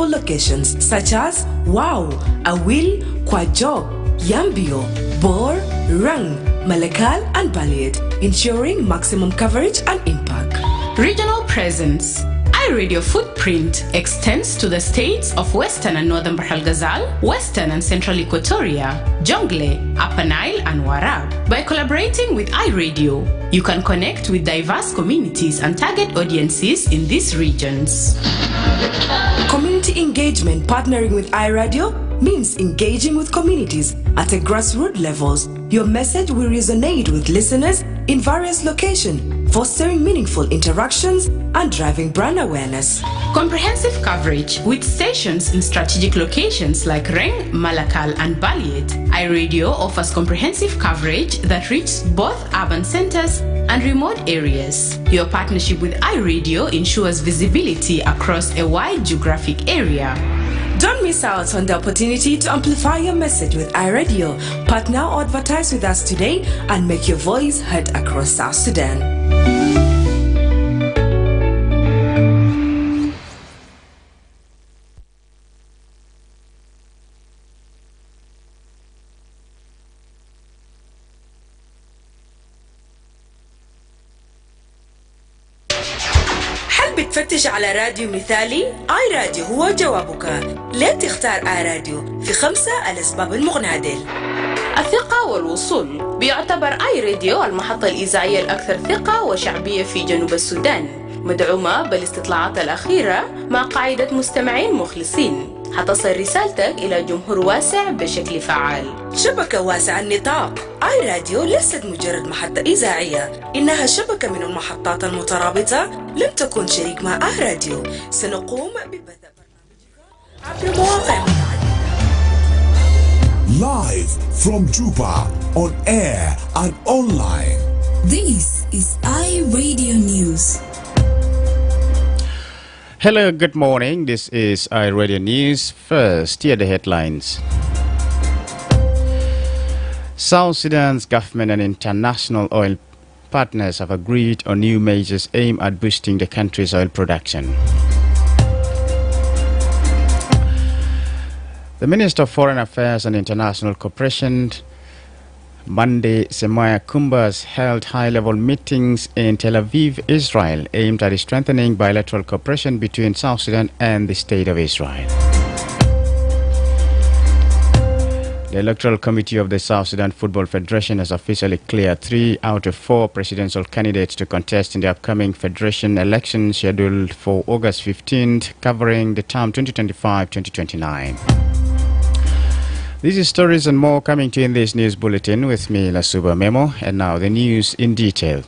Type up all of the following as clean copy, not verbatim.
locations such as Wow, Awil, Kwajok, Yambio, Bor, Rang, Malakal and Baliyet, ensuring maximum coverage and impact. Regional presence. iRadio footprint extends to the states of Western and Northern Bahr el Ghazal, Western and Central Equatoria, Jonglei, Upper Nile and Warab. By collaborating with iRadio, you can connect with diverse communities and target audiences in these regions. Community engagement partnering with iRadio means engaging with communities at a grassroots levels. Your message will resonate with listeners in various locations, fostering meaningful interactions and driving brand awareness. Comprehensive coverage with stations in strategic locations like Reng, Malakal and Baliyet. iRadio offers comprehensive coverage that reaches both urban centers and remote areas. Your partnership with iRadio ensures visibility across a wide geographic area. Don't miss out on the opportunity to amplify your message with iRadio. Partner or advertise with us today and make your voice heard across South Sudan. بتفتش على راديو مثالي؟ آي راديو هو جوابك. ليه تختار آي راديو؟ في 5 الأسباب المقنعة ديل. الثقة والوصول. بيعتبر آي راديو المحطة الإذاعية الأكثر ثقة وشعبية في جنوب السودان، مدعومة بالاستطلاعات الأخيرة مع قاعدة مستمعين مخلصين. حتصل رسالتك إلى جمهور واسع بشكل فعال. شبكة واسعة النطاق. آي راديو ليست مجرد محطة إذاعية، إنها شبكة من المحطات المترابطة. لم تكن شريك مع آي راديو. سنقوم ببث برنامجك عبر مواقع Live from Juba, on air and online. This is iRadio News. Hello, good morning. This is iRadio News. First, here are the headlines. South Sudan's government and international oil partners have agreed on new measures aimed at boosting the country's oil production. The Minister of Foreign Affairs and International Cooperation, Monday, Semaya Kumbas, held high-level meetings in Tel Aviv, Israel, aimed at strengthening bilateral cooperation between South Sudan and the State of Israel. The Electoral Committee of the South Sudan Football Federation has officially cleared 3 out of 4 presidential candidates to contest in the upcoming federation election scheduled for August 15th, covering the term 2025-2029. These stories and more coming to you in this news bulletin with me, Lasuba Memo, and now the news in detail.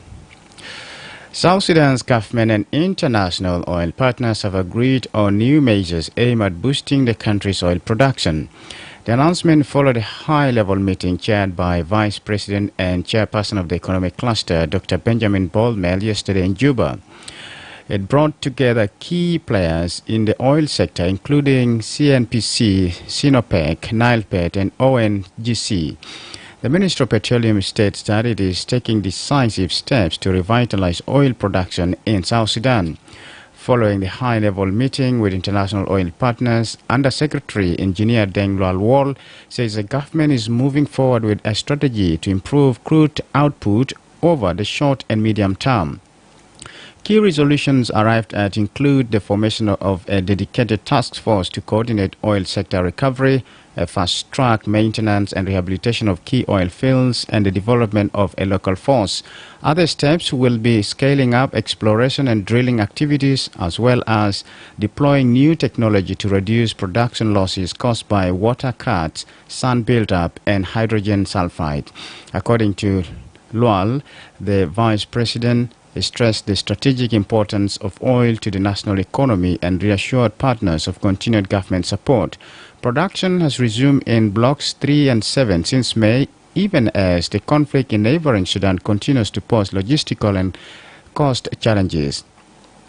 South Sudan's government and international oil partners have agreed on new measures aimed at boosting the country's oil production. The announcement followed a high-level meeting chaired by Vice President and Chairperson of the Economic Cluster, Dr. Benjamin Bolmel, yesterday in Juba. It brought together key players in the oil sector, including CNPC, Sinopec, Nilepet, and ONGC. The Minister of Petroleum states that it is taking decisive steps to revitalize oil production in South Sudan. Following the high-level meeting with international oil partners, Under-Secretary Engineer Deng Lual says the government is moving forward with a strategy to improve crude output over the short and medium term. Key resolutions arrived at include the formation of a dedicated task force to coordinate oil sector recovery, a fast-track maintenance and rehabilitation of key oil fields, and the development of a local force. Other steps will be scaling up exploration and drilling activities, as well as deploying new technology to reduce production losses caused by water cuts, sand buildup, and hydrogen sulfide. According to Lual, the Vice President stressed the strategic importance of oil to the national economy and reassured partners of continued government support. Production has resumed in blocks 3 and 7 since May, even as the conflict in neighboring Sudan continues to pose logistical and cost challenges.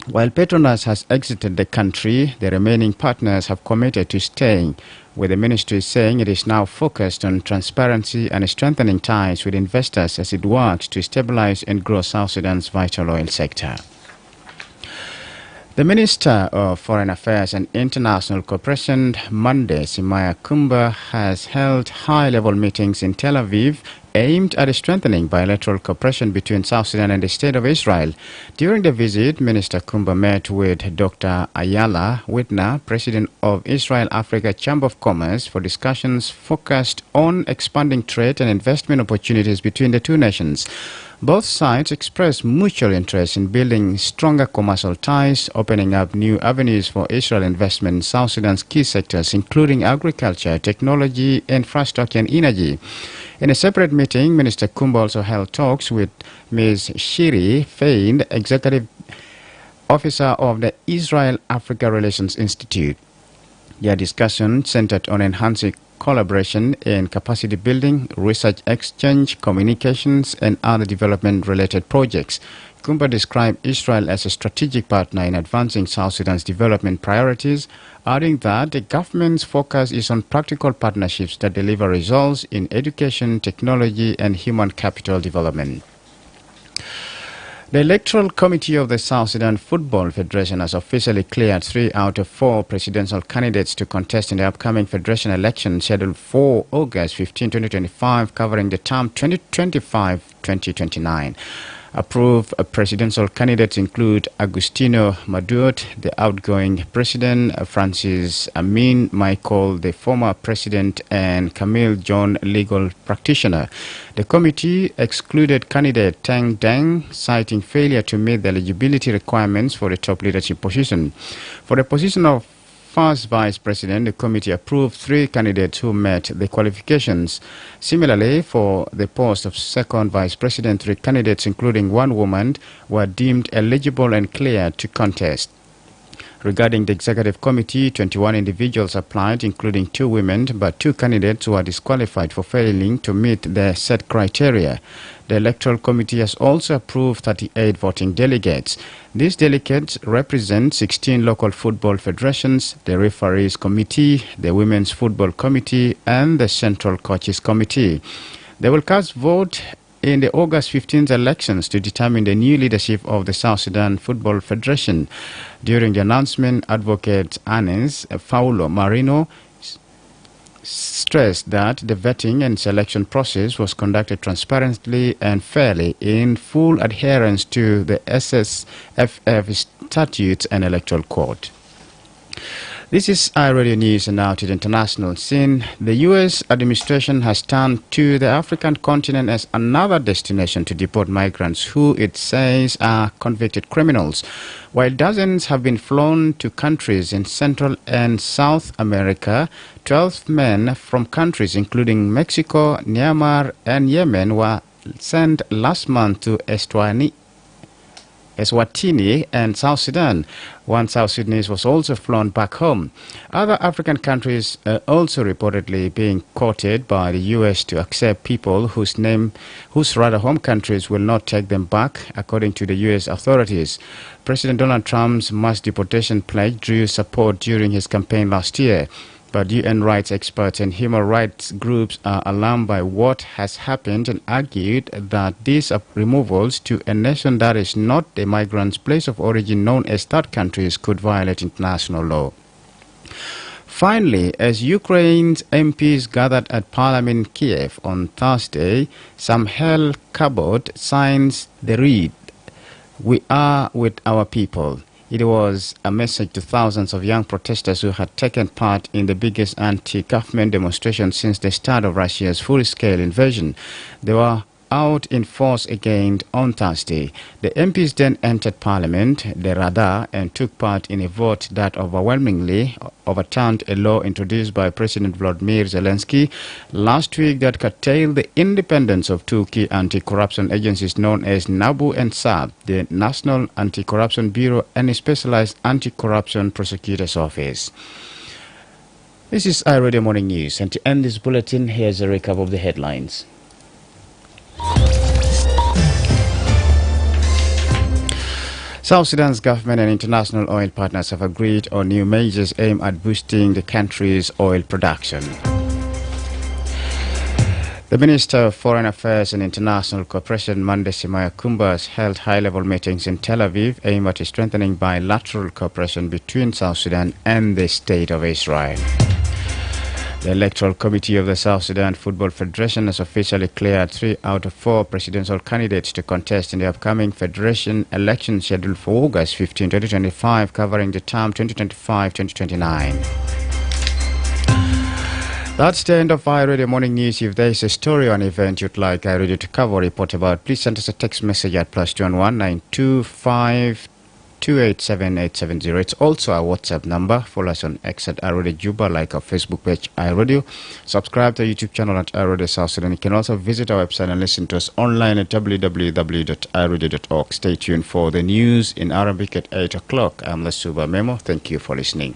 While Petronas has exited the country, the remaining partners have committed to staying, with the ministry saying it is now focused on transparency and strengthening ties with investors as it works to stabilize and grow South Sudan's vital oil sector. The Minister of Foreign Affairs and International Cooperation, Monday, Simaya Kumba, has held high-level meetings in Tel Aviv aimed at strengthening bilateral cooperation between South Sudan and the State of Israel. During the visit, Minister Kumba met with Dr. Ayala Whitner, President of Israel Africa Chamber of Commerce, for discussions focused on expanding trade and investment opportunities between the two nations. Both sides expressed mutual interest in building stronger commercial ties, opening up new avenues for Israel investment in South Sudan's key sectors, including agriculture, technology, infrastructure, and energy. In a separate meeting, Minister Kumba also held talks with Ms. Shiri Fein, Executive Officer of the Israel-Africa Relations Institute. Their discussion centered on enhancing collaboration in capacity building, research exchange, communications, and other development-related projects. Kumba described Israel as a strategic partner in advancing South Sudan's development priorities, adding that the government's focus is on practical partnerships that deliver results in education, technology, and human capital development. The Electoral Committee of the South Sudan Football Federation has officially cleared 3 out of 4 presidential candidates to contest in the upcoming federation election scheduled for August 15, 2025, covering the term 2025-2029. Approved presidential candidates include Agustino Maduot, the outgoing president, Francis Amin Michael, the former president, and Camille John, legal practitioner. The committee excluded candidate Tang Deng, citing failure to meet the eligibility requirements for the top leadership position. For the position of first vice president, the committee approved 3 candidates who met the qualifications. Similarly, for the post of second vice president, 3 candidates, including 1 woman, were deemed eligible and cleared to contest. Regarding the executive committee, 21 individuals applied, including 2 women, but 2 candidates were disqualified for failing to meet the set criteria. The electoral committee has also approved 38 voting delegates. These delegates represent 16 local football federations, the referees committee, the women's football committee, and the central coaches committee. They will cast vote in the August 15th elections to determine the new leadership of the South Sudan Football Federation. During the announcement, Advocate Anes Paulo Marino stressed that the vetting and selection process was conducted transparently and fairly in full adherence to the SSFF statutes and electoral code. This is iRadio News, and now to the international scene. The U.S. administration has turned to the African continent as another destination to deport migrants who it says are convicted criminals. While dozens have been flown to countries in Central and South America, 12 men from countries including Mexico, Myanmar, and Yemen were sent last month to Eswatini and South Sudan. 1 South Sudanese was also flown back home. Other African countries are also reportedly being courted by the U.S. to accept people whose home countries will not take them back, according to the U.S. authorities. President Donald Trump's mass deportation pledge drew support during his campaign last year. But UN rights experts and human rights groups are alarmed by what has happened and argued that these removals to a nation that is not the migrants' place of origin, known as third countries, could violate international law. Finally, as Ukraine's MPs gathered at Parliament in Kiev on Thursday, Samuel Kabot signs the read, "We are with our people." It was a message to thousands of young protesters who had taken part in the biggest anti-government demonstration since the start of Russia's full-scale invasion. They were out in force again on Thursday. The MPs then entered Parliament, the Rada, and took part in a vote that overwhelmingly overturned a law introduced by President Volodymyr Zelensky last week that curtailed the independence of 2 key anti-corruption agencies known as NABU and SAB, the National Anti-Corruption Bureau and a Specialized Anti-Corruption Prosecutor's Office. This is iRadio Morning News, and to end this bulletin, here's a recap of the headlines. South Sudan's government and international oil partners have agreed on new measures aimed at boosting the country's oil production. The Minister of Foreign Affairs and International Cooperation, Mandesima Yakumba, has held high-level meetings in Tel Aviv aimed at strengthening bilateral cooperation between South Sudan and the State of Israel. The Electoral Committee of the South Sudan Football Federation has officially cleared 3 out of 4 presidential candidates to contest in the upcoming Federation election scheduled for August 15, 2025, covering the term 2025-2029. That's the end of iRadio Morning News. If there is a story or an event you'd like iRadio to cover or report about, please send us a text message at +211 925 287 870. It's also our WhatsApp number. Follow us on X at iRadio Juba, like our Facebook page iRadio. Subscribe to our YouTube channel at iRadio South Sudan. You can also visit our website and listen to us online at www.iradio.org. Stay tuned for the news in Arabic at 8 o'clock. I'm Lasuba Memo. Thank you for listening.